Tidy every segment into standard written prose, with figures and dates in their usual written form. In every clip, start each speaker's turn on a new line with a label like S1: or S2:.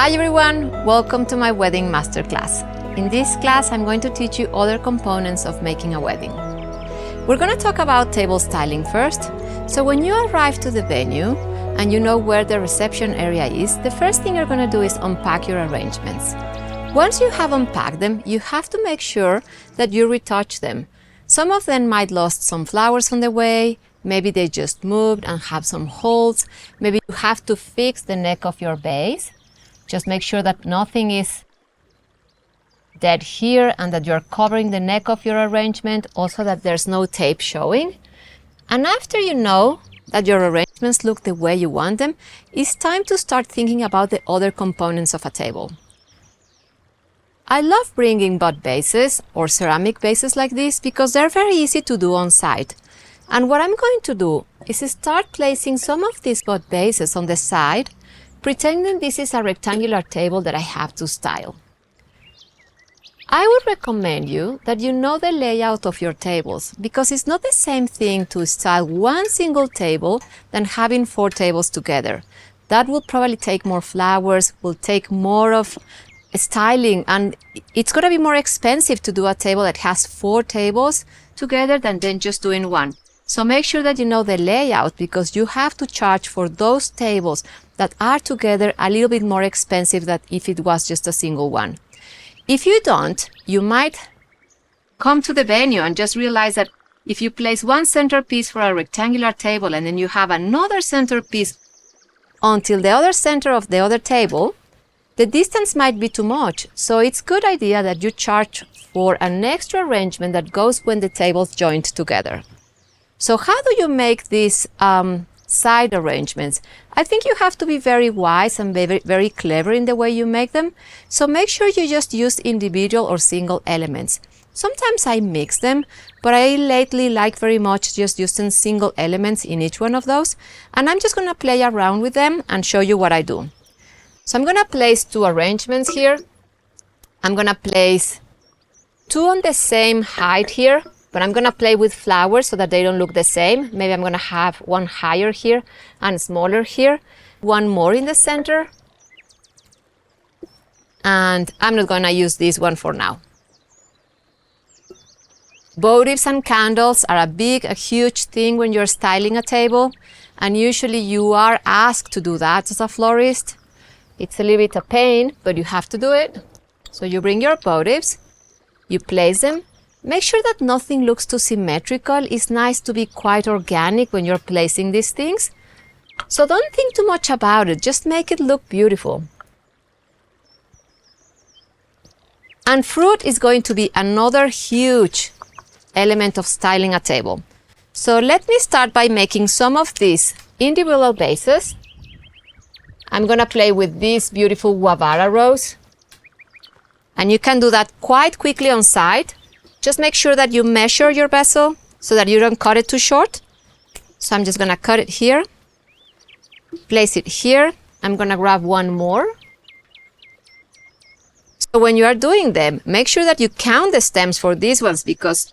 S1: Hi everyone, welcome to my wedding masterclass. In this class, I'm going to teach you other components of making a wedding. We're going to talk about table styling first. So when you arrive to the venue and you know where the reception area is, the first thing you're going to do is unpack your arrangements. Once you have unpacked them, you have to make sure that you retouch them. Some of them might lost some flowers on the way, maybe they just moved and have some holes, maybe you have to fix the neck of your vase. Just make sure that nothing is dead here and that you're covering the neck of your arrangement, also that there's no tape showing. And after you know that your arrangements look the way you want them, it's time to start thinking about the other components of a table. I love bringing bud vases or ceramic vases like this because they're very easy to do on site. And what I'm going to do is start placing some of these bud vases on the side, pretending this is a rectangular table that I have to style. I would recommend you that you know the layout of your tables because it's not the same thing to style one single table than having 4 tables together. That will probably take more flowers, will take more of styling, and it's going to be more expensive to do a table that has 4 tables together than just doing one. So make sure that you know the layout because you have to charge for those tables that are together a little bit more expensive than if it was just a single one. If you don't, you might come to the venue and just realize that if you place one centerpiece for a rectangular table and then you have another centerpiece until the other center of the other table, the distance might be too much. So it's a good idea that you charge for an extra arrangement that goes when the tables joined together. So how do you make these side arrangements? I think you have to be very wise and very clever in the way you make them. So make sure you just use individual or single elements. Sometimes I mix them, but I lately like very much just using single elements in each one of those. And I'm just going to play around with them and show you what I do. So I'm going to place 2 arrangements here. I'm going to place 2 on the same height here. But I'm going to play with flowers so that they don't look the same. Maybe I'm going to have one higher here and smaller here. One more in the center. And I'm not going to use this one for now. Votives and candles are a huge thing when you're styling a table. And usually you are asked to do that as a florist. It's a little bit a pain, but you have to do it. So you bring your votives, you place them. Make sure that nothing looks too symmetrical. It's nice to be quite organic when you're placing these things. So don't think too much about it. Just make it look beautiful. And fruit is going to be another huge element of styling a table. So let me start by making some of these individual vases. I'm going to play with this beautiful guavara rose. And you can do that quite quickly on site. Just make sure that you measure your vessel so that you don't cut it too short. So I'm just going to cut it here, place it here. I'm going to grab one more. So when you are doing them, make sure that you count the stems for these ones because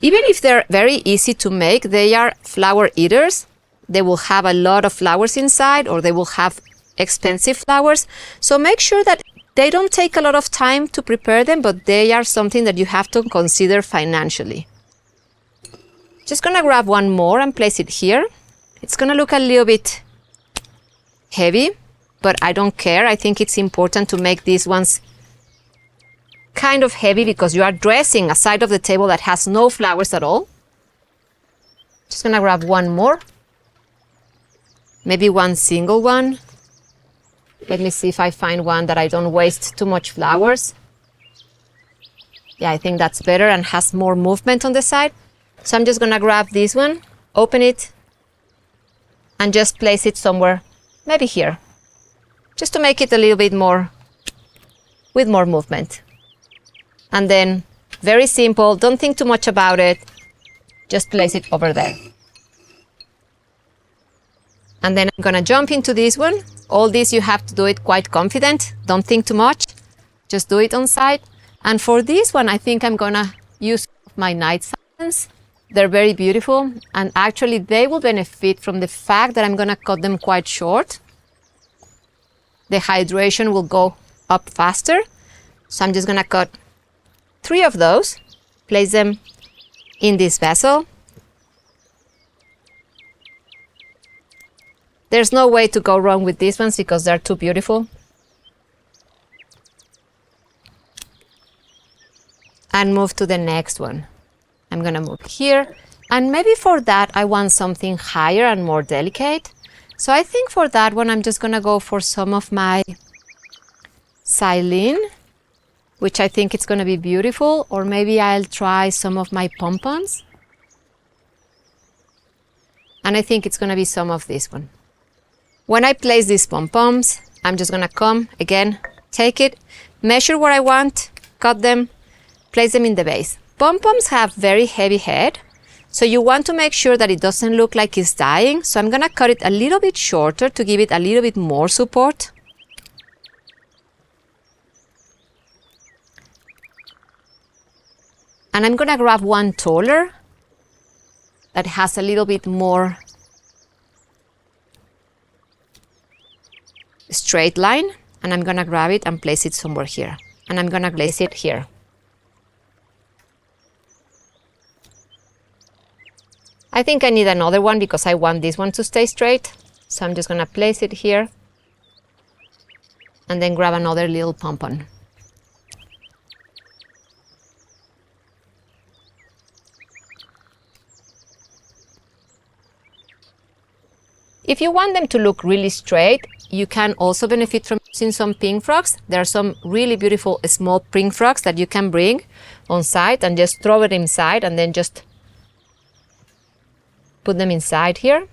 S1: even if they're very easy to make, they are flower eaters. They will have a lot of flowers inside or they will have expensive flowers. So make sure that they don't take a lot of time to prepare them, but they are something that you have to consider financially. Just gonna grab one more and place it here. It's gonna look a little bit heavy, but I don't care. I think it's important to make these ones kind of heavy because you are dressing a side of the table that has no flowers at all. Just gonna grab one more. Maybe one single one. Let me see if I find one that I don't waste too much flowers. Yeah, I think that's better and has more movement on the side. So I'm just going to grab this one, open it, and just place it somewhere, maybe here, just to make it a little bit more, with more movement. And then, very simple, don't think too much about it, just place it over there. And then I'm going to jump into this one. All this you have to do it quite confident. Don't think too much. Just do it on site. And for this one, I think I'm going to use my night silence. They're very beautiful. And actually, they will benefit from the fact that I'm going to cut them quite short. the hydration will go up faster. So I'm just gonna cut 3 of those, place them in this vessel. There's no way to go wrong with these ones because they're too beautiful. And move to the next one. I'm gonna move here. And maybe for that, I want something higher and more delicate. So I think for that one, I'm just gonna go for some of my silene, which I think it's gonna be beautiful. Or maybe I'll try some of my pom-poms. And I think it's gonna be some of this one. When I place these pom-poms, I'm just gonna come again, take it, measure what I want, cut them, place them in the vase. Pom-poms have very heavy head, so you want to make sure that it doesn't look like it's dying. So I'm gonna cut it a little bit shorter to give it a little bit more support. And I'm gonna grab one taller that has a little bit more straight line, and I'm gonna grab it and place it somewhere here. And I'm gonna place it here. I think I need another one because I want this one to stay straight. So I'm just gonna place it here and then grab another little pompon. If you want them to look really straight, you can also benefit from using some pink frogs. There are some really beautiful small pink frogs that you can bring on site and just throw it inside and then just put them inside here.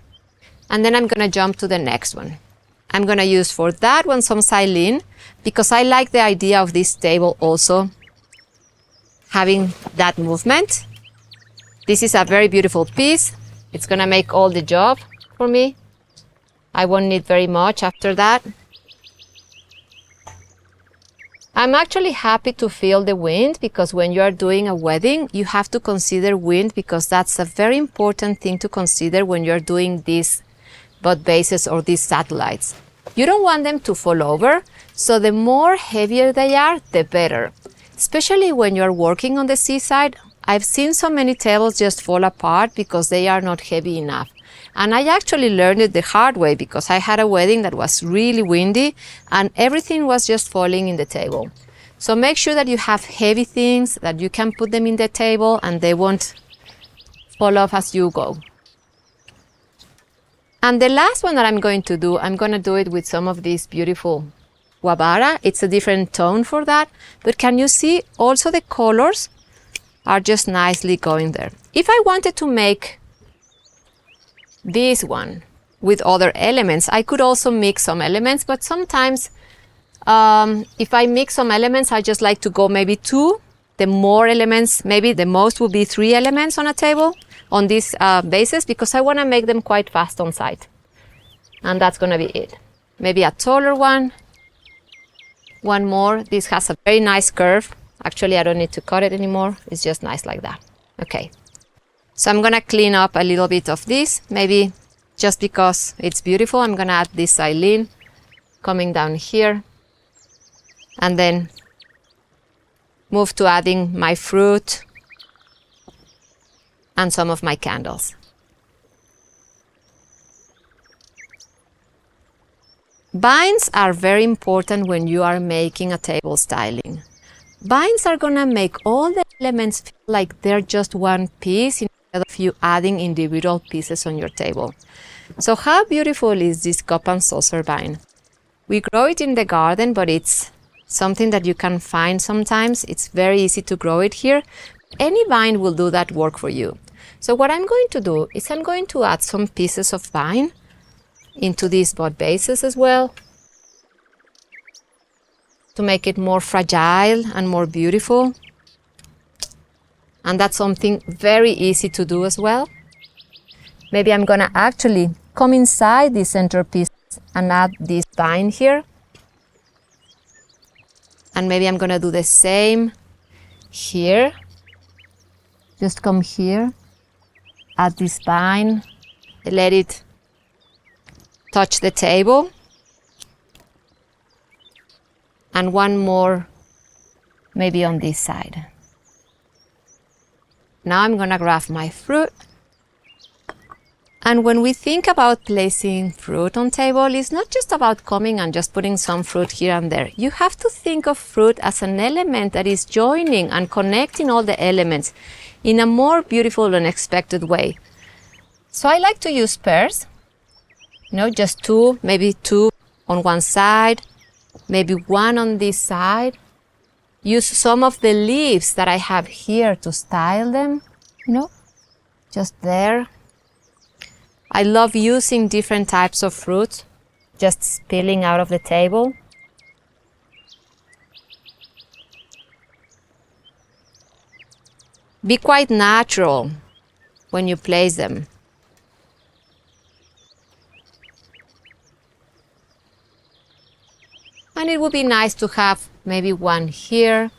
S1: And then I'm gonna jump to the next one. I'm gonna use for that one some silene because I like the idea of this table also having that movement. This is a very beautiful piece. It's gonna make all the job for me. I won't need very much after that. I'm actually happy to feel the wind because when you are doing a wedding, you have to consider wind because that's a very important thing to consider when you're doing these bud bases or these satellites. You don't want them to fall over, so the more heavier they are, the better. Especially when you're working on the seaside, I've seen so many tables just fall apart because they are not heavy enough. And I actually learned it the hard way because I had a wedding that was really windy and everything was just falling in the table. So make sure that you have heavy things, that you can put them in the table and they won't fall off as you go. And the last one that I'm going to do it with some of this beautiful guavara. It's a different tone for that. But can you see also the colors are just nicely going there. If I wanted to make this one with other elements, I could also mix some elements, but sometimes if I mix some elements, I just like to go maybe 2. The more elements, maybe the most will be 3 elements on a table on these bases because I want to make them quite fast on site. And that's going to be it. Maybe a taller one. One more. This has a very nice curve. Actually, I don't need to cut it anymore. It's just nice like that. Okay. So I'm gonna clean up a little bit of this, maybe just because it's beautiful. I'm gonna add this silene coming down here and then move to adding my fruit and some of my candles. Vines are very important when you are making a table styling. Vines are gonna make all the elements feel like they're just one piece of you adding individual pieces on your table. So how beautiful is this cup and saucer vine? We grow it in the garden, but it's something that you can find sometimes. It's very easy to grow it here. Any vine will do that work for you. So what I'm going to do is I'm going to add some pieces of vine into these bud bases as well to make it more fragile and more beautiful. And that's something very easy to do as well. Maybe I'm gonna actually come inside the centerpiece and add this vine here. And maybe I'm gonna do the same here. Just come here, add this vine, let it touch the table. and one more maybe on this side. Now I'm gonna grab my fruit. And when we think about placing fruit on table, it's not just about coming and just putting some fruit here and there. You have to think of fruit as an element that is joining and connecting all the elements in a more beautiful and unexpected way. So I like to use pears, just two, maybe two on one side, maybe one on this side. Use some of the leaves that I have here to style them, just there. I love using different types of fruit, just spilling out of the table. Be quite natural when you place them. And it would be nice to have maybe one here.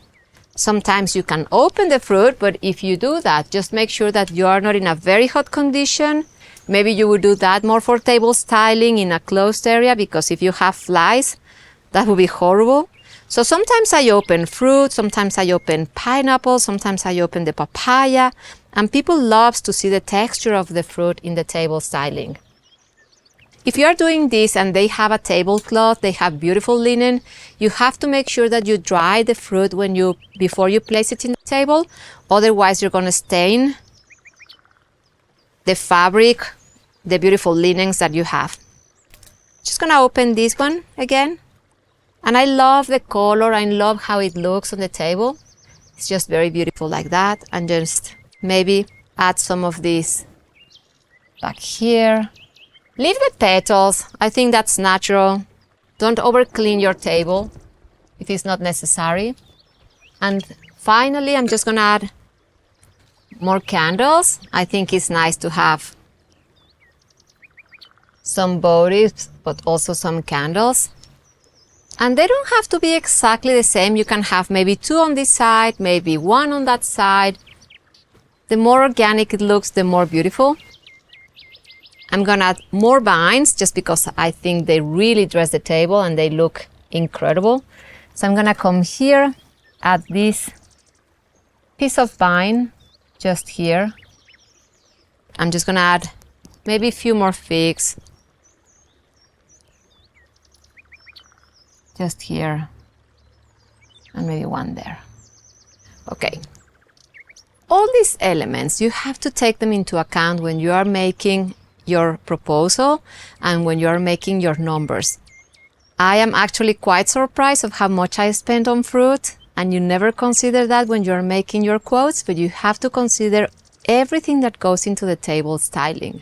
S1: Sometimes you can open the fruit, but if you do that, just make sure that you are not in a very hot condition. Maybe you would do that more for table styling in a closed area, because if you have flies, that would be horrible. So sometimes I open fruit, sometimes I open pineapple, sometimes I open the papaya, and people love to see the texture of the fruit in the table styling. If you are doing this and they have a tablecloth, they have beautiful linen, you have to make sure that you dry the fruit before you place it in the table. Otherwise, you're going to stain the fabric, the beautiful linens that you have. Just going to open this one again. And I love the color. I love how it looks on the table. It's just very beautiful like that. And just maybe add some of this back here. Leave the petals. I think that's natural. Don't over clean your table if it's not necessary. And finally, I'm just going to add more candles. I think it's nice to have some bodies, but also some candles. And they don't have to be exactly the same. You can have maybe two on this side, maybe one on that side. The more organic it looks, the more beautiful. I'm gonna add more vines just because I think they really dress the table and they look incredible. So I'm gonna come here, add this piece of vine just here. I'm just gonna add maybe a few more figs just here, and maybe one there. Okay. All these elements, you have to take them into account when you are making your proposal and when you are making your numbers. I am actually quite surprised of how much I spend on fruit, and you never consider that when you're making your quotes, but you have to consider everything that goes into the table styling.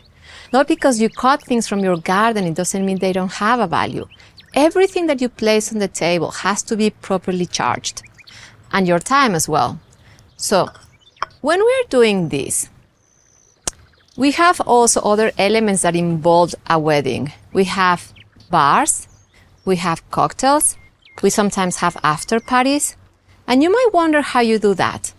S1: Not because you cut things from your garden, it doesn't mean they don't have a value. Everything that you place on the table has to be properly charged, and your time as well. So when we're doing this, we have also other elements that involve a wedding. We have bars, we have cocktails, we sometimes have after parties, and you might wonder how you do that.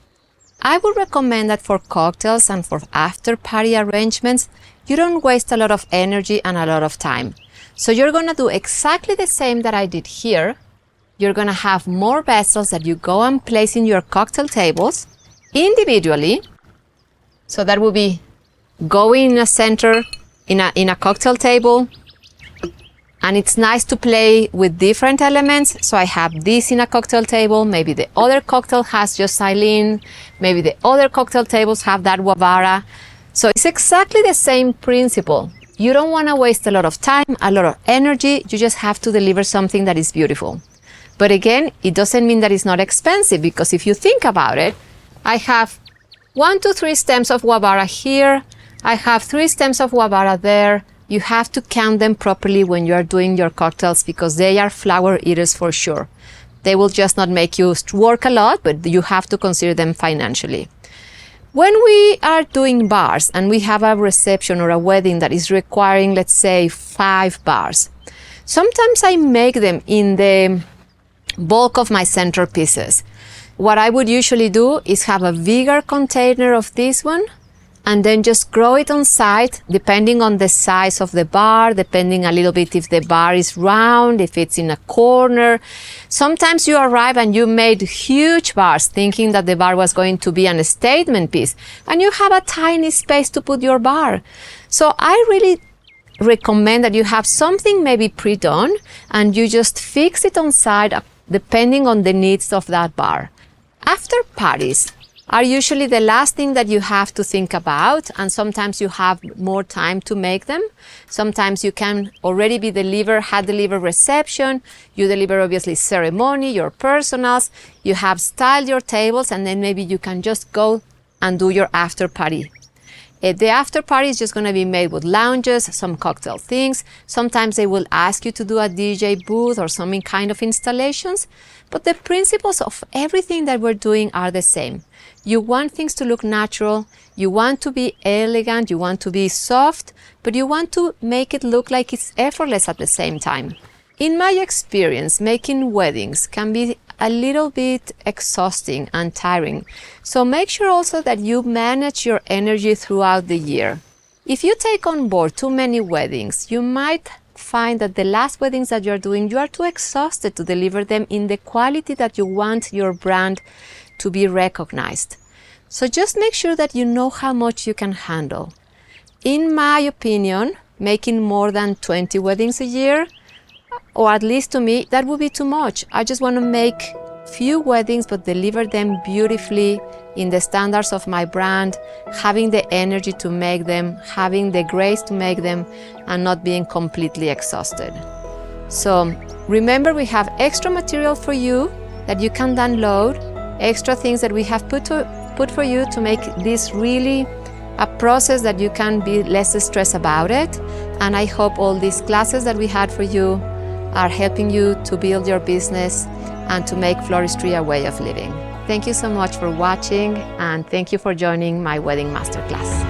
S1: I would recommend that for cocktails and for after party arrangements, you don't waste a lot of energy and a lot of time. So you're gonna do exactly the same that I did here. You're gonna have more vessels that you go and place in your cocktail tables individually. So that will be going in a center in a cocktail table. And it's nice to play with different elements. So I have this in a cocktail table. Maybe the other cocktail has just xylene. Maybe the other cocktail tables have that guavara. So it's exactly the same principle. You don't want to waste a lot of time, a lot of energy. You just have to deliver something that is beautiful. But again, it doesn't mean that it's not expensive, because if you think about it, I have 1, 2, 3 stems of guavara here. I have 3 stems of guavara there. You have to count them properly when you are doing your cocktails, because they are flower eaters for sure. They will just not make you work a lot, but you have to consider them financially. When we are doing bars and we have a reception or a wedding that is requiring, let's say, 5 bars, sometimes I make them in the bulk of my centerpieces. What I would usually do is have a bigger container of this one and then just grow it on site, depending on the size of the bar, depending a little bit if the bar is round, if it's in a corner. Sometimes you arrive and you made huge bars thinking that the bar was going to be a statement piece, and you have a tiny space to put your bar. So I really recommend that you have something maybe pre-done and you just fix it on site depending on the needs of that bar. After parties are usually the last thing that you have to think about, and sometimes you have more time to make them. Sometimes you can already be had delivered reception, you deliver obviously ceremony, your personals, you have styled your tables, and then maybe you can just go and do your after party. The after party is just going to be made with lounges, some cocktail things. Sometimes they will ask you to do a DJ booth or some kind of installations. But the principles of everything that we're doing are the same. You want things to look natural, you want to be elegant, you want to be soft, but you want to make it look like it's effortless at the same time. In my experience, making weddings can be a little bit exhausting and tiring. So make sure also that you manage your energy throughout the year. If you take on board too many weddings, you might find that the last weddings that you're doing, you are too exhausted to deliver them in the quality that you want your brand to be recognized. So just make sure that you know how much you can handle. In my opinion, making more than 20 weddings a year, or at least to me, that would be too much. I just want to make few weddings but deliver them beautifully in the standards of my brand, having the energy to make them, having the grace to make them, and not being completely exhausted. So remember, we have extra material for you that you can download, extra things that we have put for you to make this really a process that you can be less stressed about it. And I hope all these classes that we had for you are helping you to build your business and to make floristry a way of living. Thank you so much for watching, and thank you for joining my wedding masterclass.